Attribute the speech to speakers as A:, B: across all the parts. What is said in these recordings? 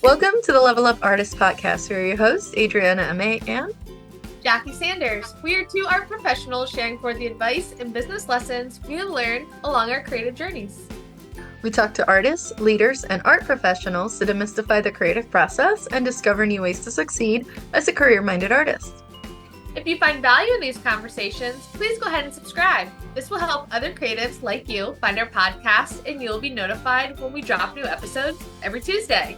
A: Welcome to the Level Up Artist Podcast. We're your hosts, Adriana Ame and
B: Jackie Sanders. We are two art professionals sharing for the advice and business lessons we have learned along our creative journeys.
A: we talk to artists, leaders, and art professionals to demystify the creative process and discover new ways to succeed as a career-minded artist.
B: If you find value in these conversations, please go ahead and subscribe. This will help other creatives like you find our podcast, and you'll be notified when we drop new episodes every Tuesday.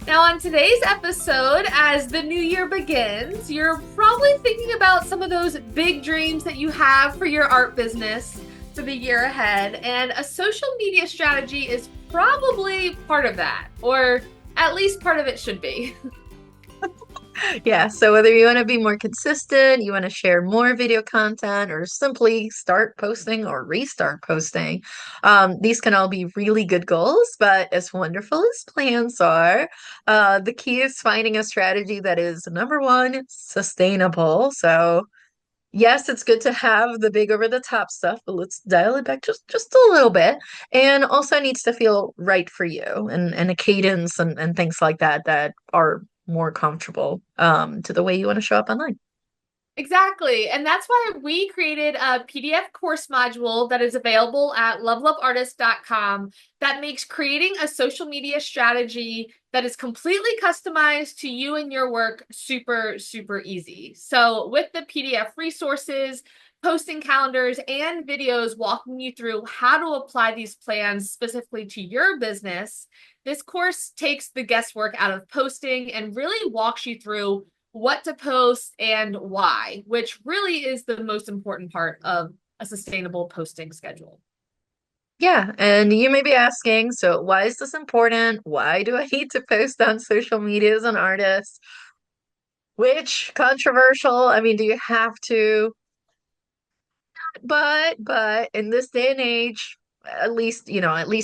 B: Now, on today's episode, as the new year begins, you're probably thinking about some of those big dreams that you have for your art business for the year ahead, and a social media strategy is probably part of that, or at least part of it should be.
A: Yeah, so whether you want to be more consistent, you want to share more video content, or simply start posting or restart posting, these can all be really good goals. But as wonderful as plans are, the key is finding a strategy that is number one, sustainable. So yes, it's good to have the big over the top stuff, but let's dial it back just a little bit. And also needs to feel right for you and a cadence and things like that that are more comfortable to the way you want to show up online.
B: Exactly. And that's why we created a PDF course module that is available at levelupartist.com that makes creating a social media strategy that is completely customized to you and your work super, super easy. So with the PDF resources, posting calendars, and videos walking you through how to apply these plans specifically to your business, this course takes the guesswork out of posting and really walks you through what to post and why, which really is the most important part of a sustainable posting schedule.
A: Yeah, and you may be asking, so why is this important? Why do I need to post on social media as an artist? Which controversial? I mean, do you have to? But in this day and age, at least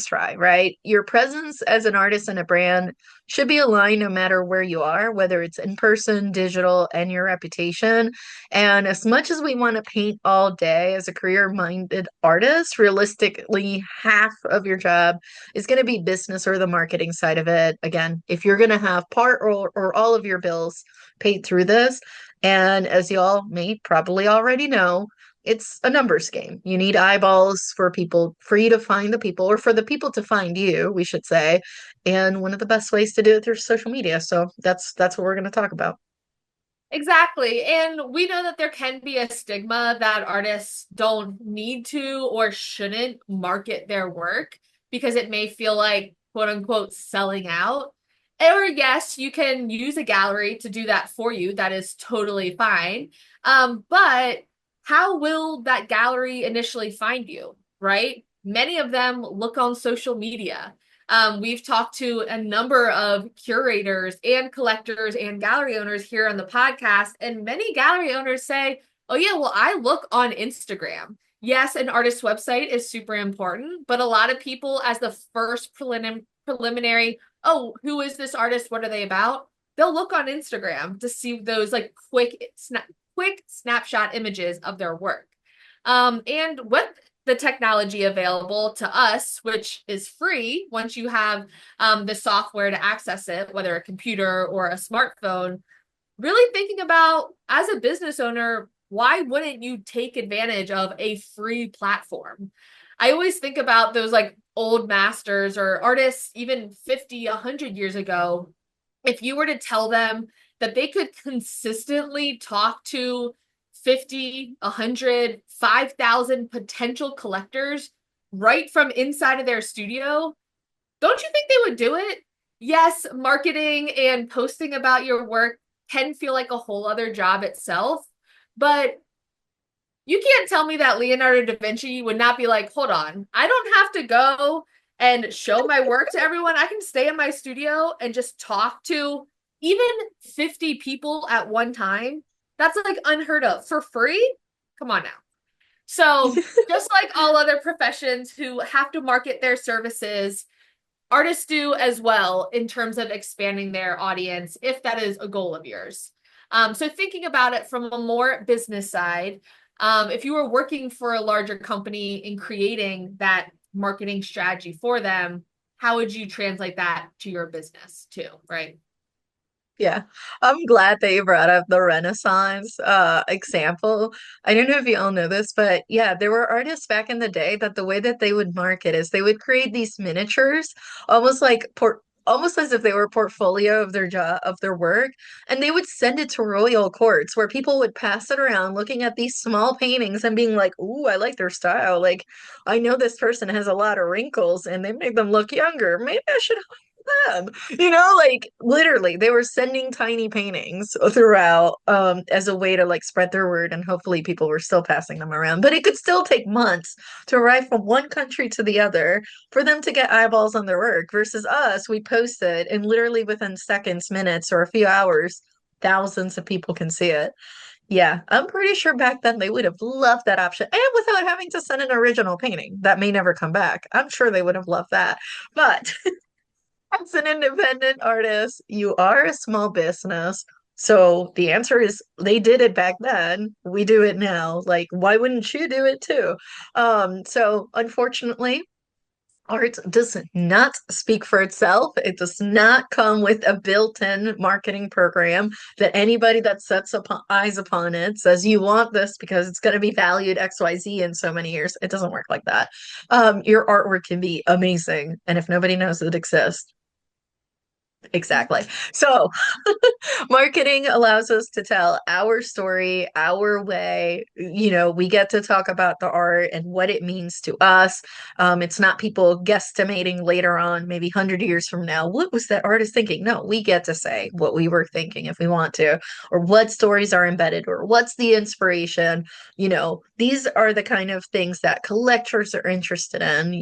A: try, right? Your presence as an artist and a brand should be aligned no matter where you are, whether it's in person, digital, and your reputation. And as much as we want to paint all day as a career-minded artist, realistically, half of your job is going to be business or the marketing side of it. Again, if you're going to have part or all of your bills paid through this, and as you all may probably already know, it's a numbers game. You need eyeballs for you to find the people, or for the people to find you, we should say. And one of the best ways to do it through social media. So that's what we're going to talk about.
B: Exactly. And we know that there can be a stigma that artists don't need to or shouldn't market their work because it may feel like, quote unquote, selling out. Or, yes, you can use a gallery to do that for you. That is totally fine. But how will that gallery initially find you, right? Many of them look on social media. We've talked to a number of curators and collectors and gallery owners here on the podcast, and many gallery owners say, oh, yeah, well, I look on Instagram. Yes, an artist's website is super important, but a lot of people, as the first preliminary, oh, who is this artist? What are they about? They'll look on Instagram to see those like quick snapshot images of their work. And with the technology available to us, which is free once you have the software to access it, whether a computer or a smartphone, really thinking about as a business owner, why wouldn't you take advantage of a free platform? I always think about those like old masters or artists, even 50, 100 years ago. If you were to tell them that they could consistently talk to 50, 100, 5,000 potential collectors right from inside of their studio, don't you think they would do it? Yes, marketing and posting about your work can feel like a whole other job itself, but you can't tell me that Leonardo da Vinci would not be like, hold on, I don't have to go and show my work to everyone. I can stay in my studio and just talk to even 50 people at one time. That's like unheard of for free. Come on now. So, just like all other professions who have to market their services, artists do as well in terms of expanding their audience, if that is a goal of yours. So, thinking about it from a more business side, if you were working for a larger company in creating that marketing strategy for them, how would you translate that to your business too, right?
A: Yeah, I'm glad that you brought up the Renaissance example. I don't know if you all know this, but yeah, there were artists back in the day that the way that they would market is they would create these miniatures, almost like almost as if they were a portfolio of their job of their work, and they would send it to royal courts where people would pass it around looking at these small paintings and being like, "Ooh, I like their style. Like, I know this person has a lot of wrinkles and they make them look younger. Maybe I should them." Like literally they were sending tiny paintings throughout as a way to like spread their word, and hopefully people were still passing them around, but it could still take months to arrive from one country to the other for them to get eyeballs on their work versus us. We post it and literally within seconds, minutes, or a few hours thousands of people can see it. Yeah, I'm pretty sure back then they would have loved that option, and without having to send an original painting that may never come back. I'm sure they would have loved that. But as an independent artist, you are a small business. So the answer is they did it back then. We do it now. Like, why wouldn't you do it too? So unfortunately, art does not speak for itself. It does not come with a built-in marketing program that anybody that sets eyes upon it says you want this because it's going to be valued XYZ in so many years. It doesn't work like that. Your artwork can be amazing, and if nobody knows it exists, exactly. So, marketing allows us to tell our story, our way. We get to talk about the art and what it means to us. It's not people guesstimating later on, maybe 100 years from now, what was that artist thinking? No, we get to say what we were thinking if we want to, or what stories are embedded, or what's the inspiration. These are the kind of things that collectors are interested in.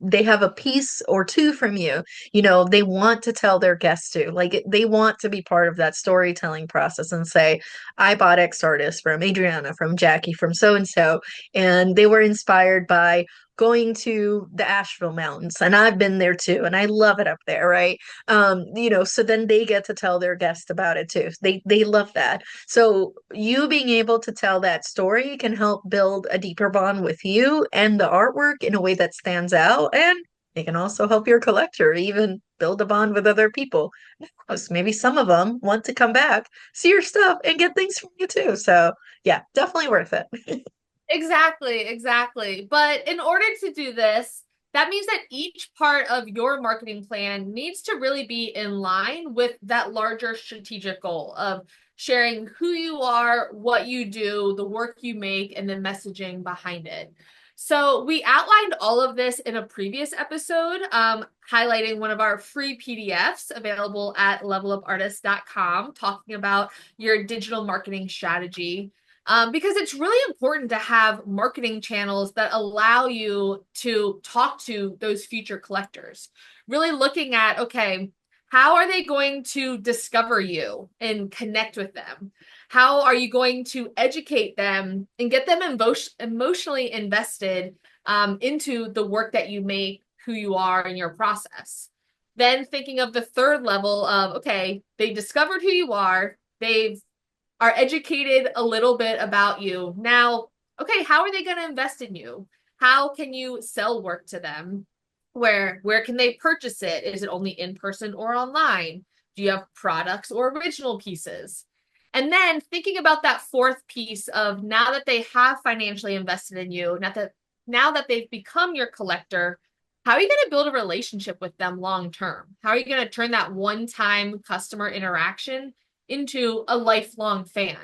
A: They have a piece or two from you, they want to tell their guests to, like, they want to be part of that storytelling process and say, I bought X artist from Adriana, from Jackie, from so and so, and they were inspired by going to the Asheville Mountains, and I've been there too, and I love it up there, right? So then they get to tell their guests about it too. They love that. So you being able to tell that story can help build a deeper bond with you and the artwork in a way that stands out, and it can also help your collector even build a bond with other people. Because maybe some of them want to come back, see your stuff, and get things from you too. So, yeah, definitely worth it.
B: Exactly, exactly. But in order to do this, that means that each part of your marketing plan needs to really be in line with that larger strategic goal of sharing who you are, what you do, the work you make, and the messaging behind it. So we outlined all of this in a previous episode, highlighting one of our free PDFs available at levelupartist.com, talking about your digital marketing strategy. Because it's really important to have marketing channels that allow you to talk to those future collectors. Really looking at, okay, how are they going to discover you and connect with them? How are you going to educate them and get them emotionally invested into the work that you make, who you are, and your process? Then thinking of the third level of, okay, they discovered who you are, they've are educated a little bit about you. Now, okay, how are they going to invest in you? How can you sell work to them? Where can they purchase it? Is it only in person or online? Do you have products or original pieces? And then thinking about that fourth piece of now that they have financially invested in you, now that they've become your collector, how are you going to build a relationship with them long term? How are you going to turn that one-time customer interaction into a lifelong fan?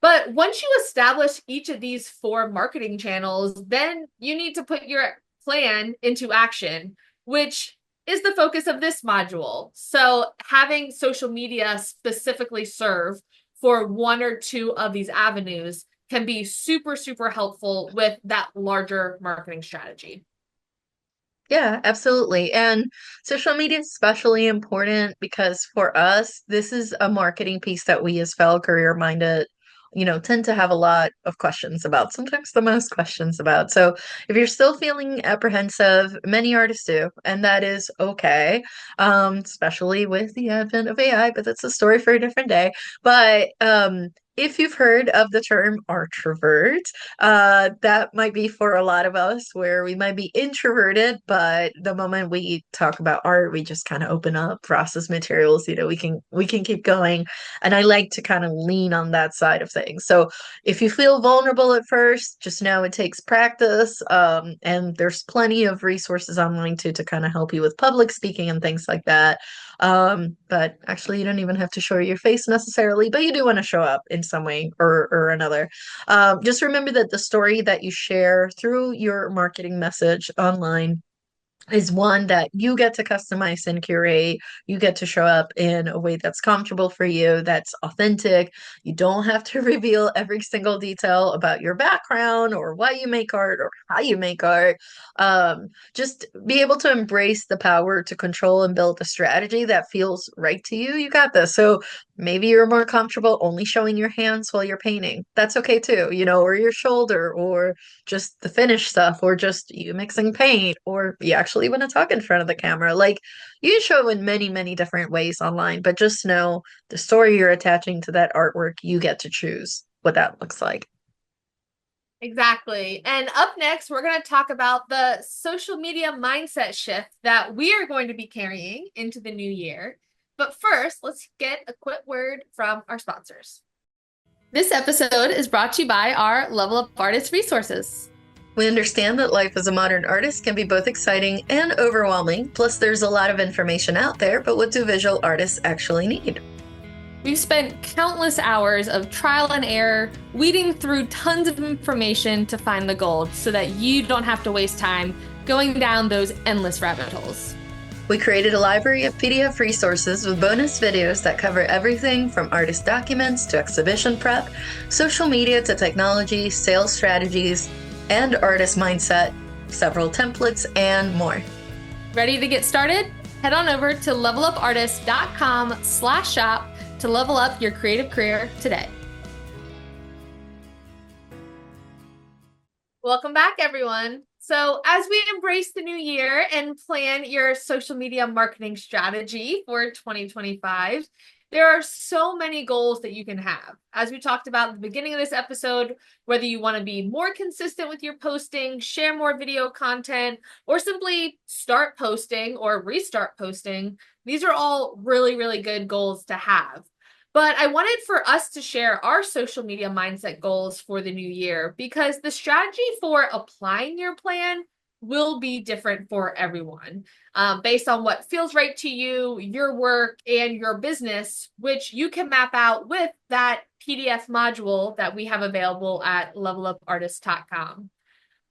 B: But once you establish each of these four marketing channels, then you need to put your plan into action, which is the focus of this module. So having social media specifically serve for one or two of these avenues can be super, super helpful with that larger marketing strategy.
A: Yeah, absolutely. And social media is especially important because for us, this is a marketing piece that we as fellow career minded, tend to have a lot of questions about, sometimes the most questions about. So if you're still feeling apprehensive, many artists do, and that is okay, especially with the advent of AI, but that's a story for a different day. But if you've heard of the term artrovert, that might be for a lot of us where we might be introverted, but the moment we talk about art, we just kind of open up, process materials, we can keep going. And I like to kind of lean on that side of things. So if you feel vulnerable at first, just know it takes practice. And there's plenty of resources online too to kind of help you with public speaking and things like that. But actually, you don't even have to show your face necessarily, but you do want to show up in some way or another. Just remember that the story that you share through your marketing message online is one that you get to customize and curate. You get to show up in a way that's comfortable for you, that's authentic. You don't have to reveal every single detail about your background or why you make art or how you make art. Just be able to embrace the power to control and build a strategy that feels right to you. You got this. So maybe you're more comfortable only showing your hands while you're painting. That's okay too, or your shoulder, or just the finished stuff, or just you mixing paint, or you actually want to talk in front of the camera. Like you can show in many, many different ways online, but just know the story you're attaching to that artwork, you get to choose what that looks like.
B: Exactly. And up next, we're going to talk about the social media mindset shift that we are going to be carrying into the new year. But first, let's get a quick word from our sponsors. This episode is brought to you by our Level Up Artist resources.
A: We understand that life as a modern artist can be both exciting and overwhelming. Plus, there's a lot of information out there, but what do visual artists actually need?
B: We've spent countless hours of trial and error, weeding through tons of information to find the gold so that you don't have to waste time going down those endless rabbit holes.
A: We created a library of PDF resources with bonus videos that cover everything from artist documents to exhibition prep, social media to technology, sales strategies, and artist mindset, several templates, and more.
B: Ready to get started? Head on over to levelupartist.com/shop to level up your creative career today. Welcome back, everyone. So as we embrace the new year and plan your social media marketing strategy for 2025, there are so many goals that you can have. As we talked about at the beginning of this episode, whether you want to be more consistent with your posting, share more video content, or simply start posting or restart posting, these are all really, really good goals to have. But I wanted for us to share our social media mindset goals for the new year because the strategy for applying your plan will be different for everyone based on what feels right to you, your work, and your business, which you can map out with that PDF module that we have available at levelupartist.com.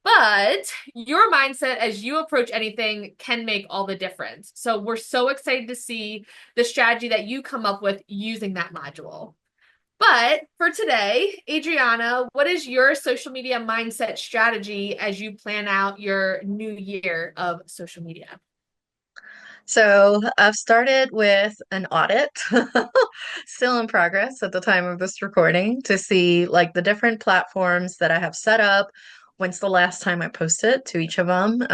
B: But your mindset as you approach anything can make all the difference. So we're so excited to see the strategy that you come up with using that module. But for today, Adriana, what is your social media mindset strategy as you plan out your new year of social media?
A: So I've started with an audit, still in progress at the time of this recording, to see like the different platforms that I have set up. When's the last time I posted to each of them?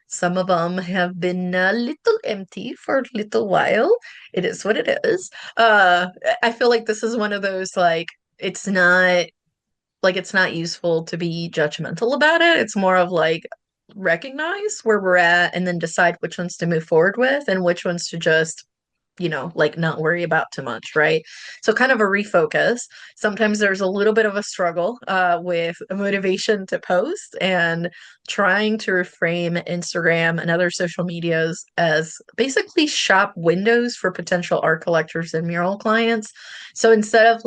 A: Some of them have been a little empty for a little while. It is what it is. I feel like this is one of those it's not it's not useful to be judgmental about it. It's more of like recognize where we're at and then decide which ones to move forward with and which ones to just not worry about too much, right? So kind of a refocus. Sometimes there's a little bit of a struggle with motivation to post and trying to reframe Instagram and other social medias as basically shop windows for potential art collectors and mural clients. So instead of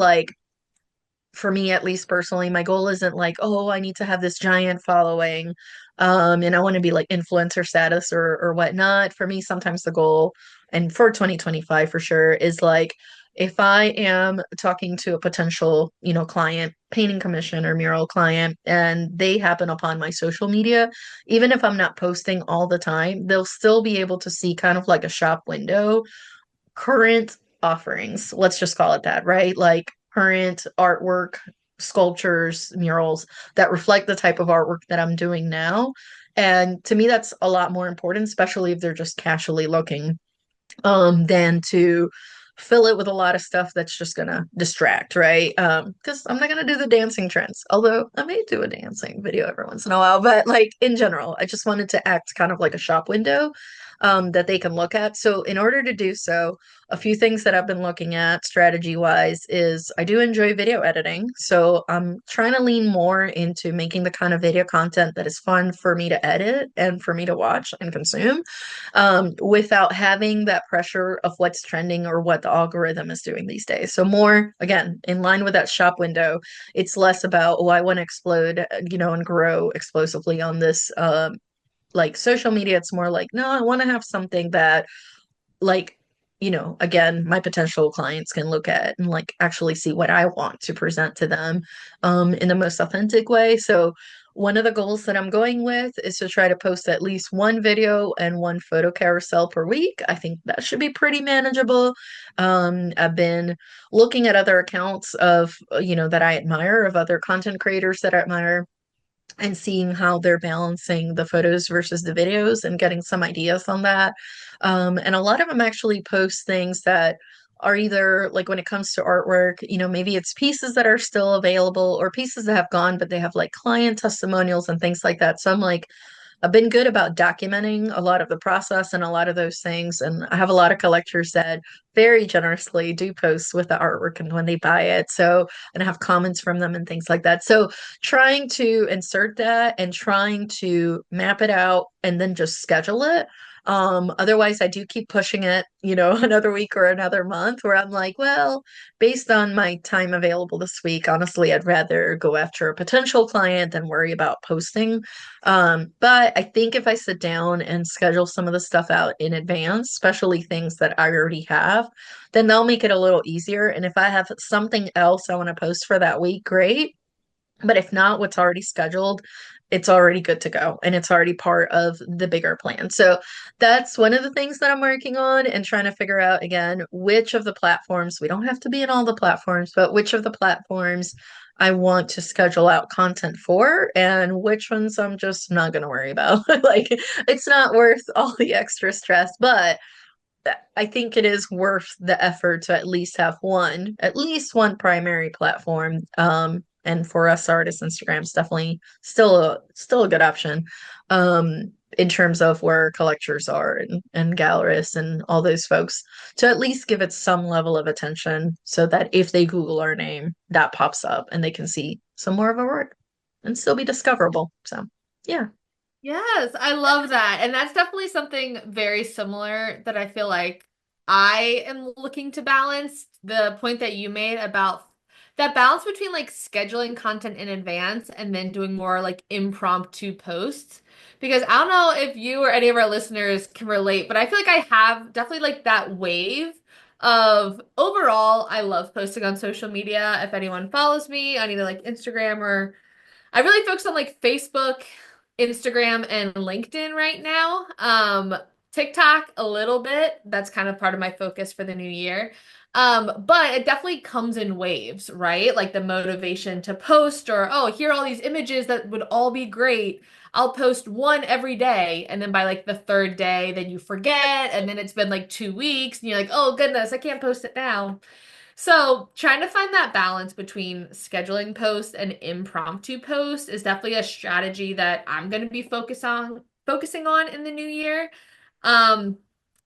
A: for me at least personally, my goal isn't like, oh, I need to have this giant following, and I want to be like influencer status or whatnot. For me, sometimes the goal, and for 2025 for sure, is like if I am talking to a potential, client, painting commission or mural client, and they happen upon my social media, even if I'm not posting all the time, they'll still be able to see kind of like a shop window, current offerings. Let's just call it that, right? Like current artwork, sculptures, murals that reflect the type of artwork that I'm doing now. And to me, that's a lot more important, especially if they're just casually looking, than to fill it with a lot of stuff that's just gonna distract, right? Because I'm not gonna do the dancing trends, although I may do a dancing video every once in a while. But like in general, I just wanted to act kind of like a shop window that they can look at. So in order to do so, a few things that I've been looking at strategy wise is I do enjoy video editing. So I'm trying to lean more into making the kind of video content that is fun for me to edit and for me to watch and consume, without having that pressure of what's trending or what the algorithm is doing these days. So more, again, in line with that shop window, it's less about, oh, I want to explode, and grow explosively on this like social media. It's more like, no, I want to have something that like again, my potential clients can look at and like actually see what I want to present to them in the most authentic way. So one of the goals that I'm going with is to try to post at least one video and one photo carousel per week. I think that should be pretty manageable. I've been looking at other accounts of that I admire, of other content creators that I admire, and seeing how they're balancing the photos versus the videos and getting some ideas on that. And a lot of them actually post things that are either like when it comes to artwork, maybe it's pieces that are still available or pieces that have gone, but they have like client testimonials and things like that. So I'm like, I've been good about documenting a lot of the process and a lot of those things. And I have a lot of collectors that very generously do post with the artwork and when they buy it. So, and I have comments from them and things like that. So, trying to insert that and trying to map it out and then just schedule it. Otherwise, I do keep pushing it, another week or another month where I'm like, well, based on my time available this week, honestly, I'd rather go after a potential client than worry about posting. But I think if I sit down and schedule some of the stuff out in advance, especially things that I already have, then they'll make it a little easier. And if I have something else I want to post for that week, great. But if not, what's already scheduled, it's already good to go and it's already part of the bigger plan. So that's one of the things that I'm working on and trying to figure out again, which of the platforms, we don't have to be in all the platforms, but which of the platforms I want to schedule out content for and which ones I'm just not going to worry about. Like it's not worth all the extra stress, but I think it is worth the effort to at least one primary platform. And for us artists, Instagram's definitely still a good option. In terms of where collectors are and gallerists and all those folks, to at least give it some level of attention so that if they Google our name, that pops up and they can see some more of our work and still be discoverable. So yeah.
B: Yes, I love that. And that's definitely something very similar that I feel like I am looking to balance. The point that you made about that balance between like scheduling content in advance and then doing more like impromptu posts. Because I don't know if you or any of our listeners can relate, but I feel like I have definitely like that wave of overall, I love posting on social media. If anyone follows me on either like Instagram or I really focus on like Facebook, Instagram, and LinkedIn right now. TikTok a little bit. That's kind of part of my focus for the new year. But it definitely comes in waves, right? Like the motivation to post or, oh, here are all these images that would all be great. I'll post one every day. And then by like the third day, then you forget. And then it's been like 2 weeks and you're like, oh goodness, I can't post it now. So, trying to find that balance between scheduling posts and impromptu posts is definitely a strategy that I'm going to be focusing on in the new year. Um,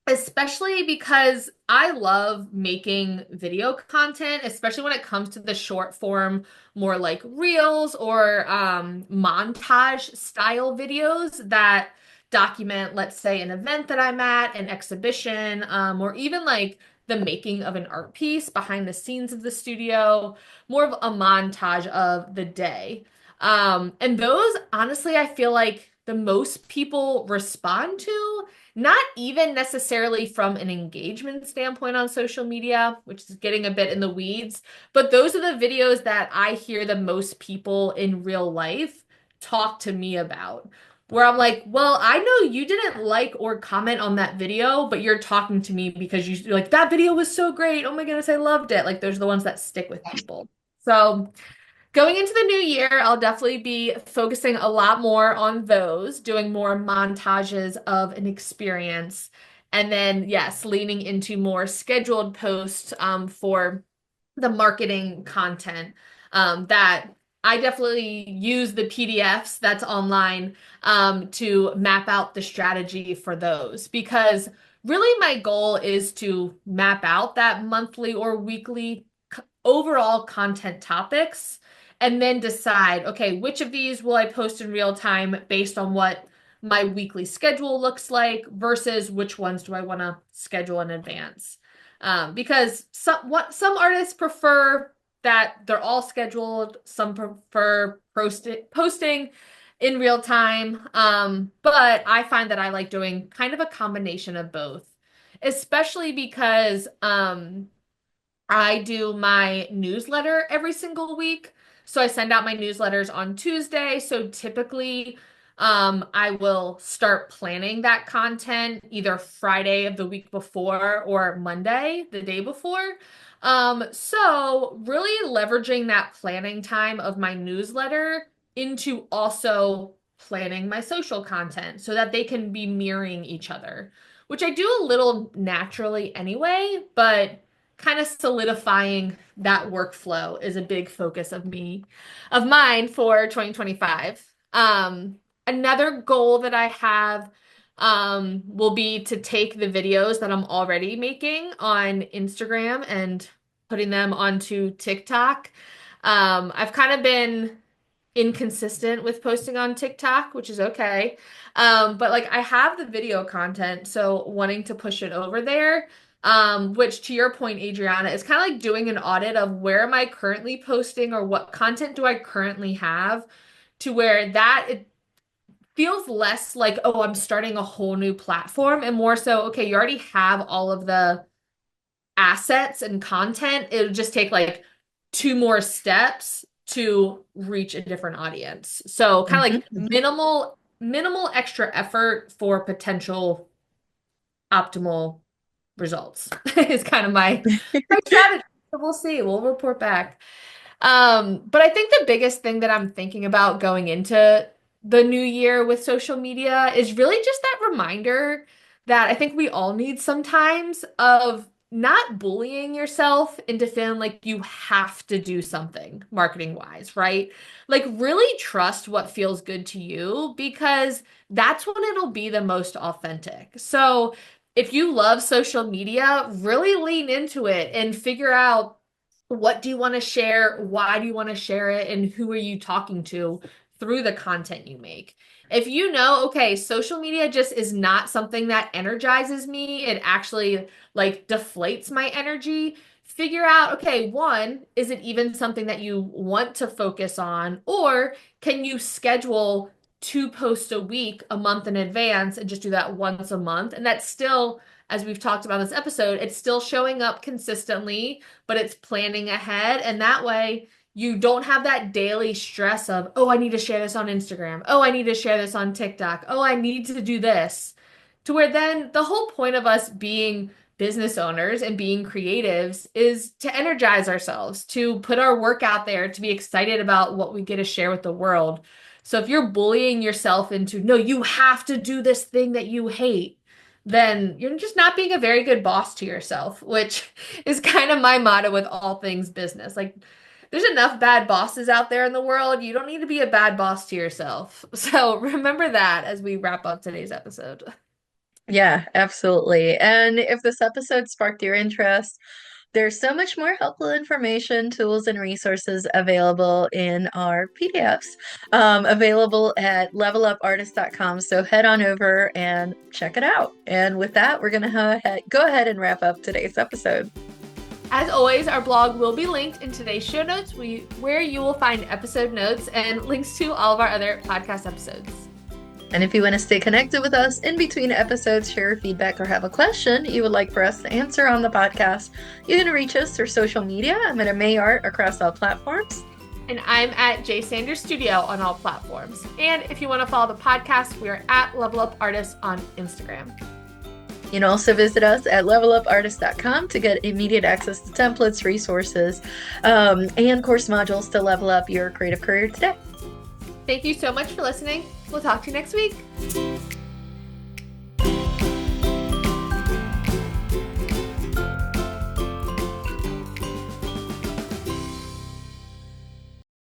B: Especially because I love making video content, especially when it comes to the short form, more like reels or montage style videos that document, let's say, an event that I'm at, an exhibition, or even like the making of an art piece behind the scenes of the studio, more of a montage of the day. And those, honestly, I feel like the most people respond to, not even necessarily from an engagement standpoint on social media, which is getting a bit in the weeds, but those are the videos that I hear the most people in real life talk to me about. Where I'm like, well, I know you didn't like or comment on that video, but you're talking to me because you're like, that video was so great. Oh my goodness, I loved it. Like, those are the ones that stick with people. So, going into the new year, I'll definitely be focusing a lot more on those, doing more montages of an experience. And then, yes, leaning into more scheduled posts for the marketing content that I definitely use the PDFs that's online to map out the strategy for those because really my goal is to map out that monthly or weekly overall content topics and then decide, okay, which of these will I post in real time based on what my weekly schedule looks like versus which ones do I want to schedule in advance. Because some artists prefer that they're all scheduled, some prefer posting in real time. But I find that I like doing kind of a combination of both, especially because I do my newsletter every single week. So I send out my newsletters on Tuesday. So typically, I will start planning that content either Friday of the week before or Monday, the day before. So really leveraging that planning time of my newsletter into also planning my social content so that they can be mirroring each other, which I do a little naturally anyway, but kind of solidifying that workflow is a big focus of mine for 2025. Another goal that I have will be to take the videos that I'm already making on Instagram and putting them onto TikTok. I've kind of been inconsistent with posting on TikTok, which is okay. But like I have the video content, so wanting to push it over there. Which to your point, Adriana, is kind of like doing an audit of where am I currently posting or what content do I currently have to where that it feels less like, oh, I'm starting a whole new platform and more so, okay, you already have all of the assets and content. It'll just take like two more steps to reach a different audience. So kind of like minimal extra effort for potential optimal results is kind of my strategy. We'll see. We'll report back. But I think the biggest thing that I'm thinking about going into the new year with social media is really just that reminder that I think we all need sometimes of not bullying yourself into feeling like you have to do something marketing wise, right? Like really trust what feels good to you because that's when it'll be the most authentic. So if you love social media, really lean into it and figure out what do you want to share? Why do you want to share it? And who are you talking to through the content you make? If you know, okay, social media just is not something that energizes me, it actually like deflates my energy. Figure out, okay, one, is it even something that you want to focus on? Or can you schedule 2 posts a week, a month in advance, and just do that once a month? And that's still, as we've talked about in this episode, it's still showing up consistently, but it's planning ahead. And that way, you don't have that daily stress of, oh, I need to share this on Instagram. Oh, I need to share this on TikTok. Oh, I need to do this. To where then the whole point of us being business owners and being creatives is to energize ourselves, to put our work out there, to be excited about what we get to share with the world. So if you're bullying yourself into, no, you have to do this thing that you hate, then you're just not being a very good boss to yourself, which is kind of my motto with all things business. Like, there's enough bad bosses out there in the world. You don't need to be a bad boss to yourself. So remember that as we wrap up today's episode.
A: Yeah, absolutely. And if this episode sparked your interest, there's so much more helpful information, tools, and resources available in our PDFs, available at levelupartist.com. So head on over and check it out. And with that, we're going to go ahead and wrap up today's episode.
B: As always, our blog will be linked in today's show notes, where you will find episode notes and links to all of our other podcast episodes.
A: And if you want to stay connected with us in between episodes, share feedback, or have a question you would like for us to answer on the podcast, you can reach us through social media. I'm at Mayart across all platforms.
B: And I'm at J Sanders Studio on all platforms. And if you want to follow the podcast, we are at Level Up Artists on Instagram.
A: You can also visit us at levelupartist.com to get immediate access to templates, resources, and course modules to level up your creative career today.
B: Thank you so much for listening. We'll talk to you next week.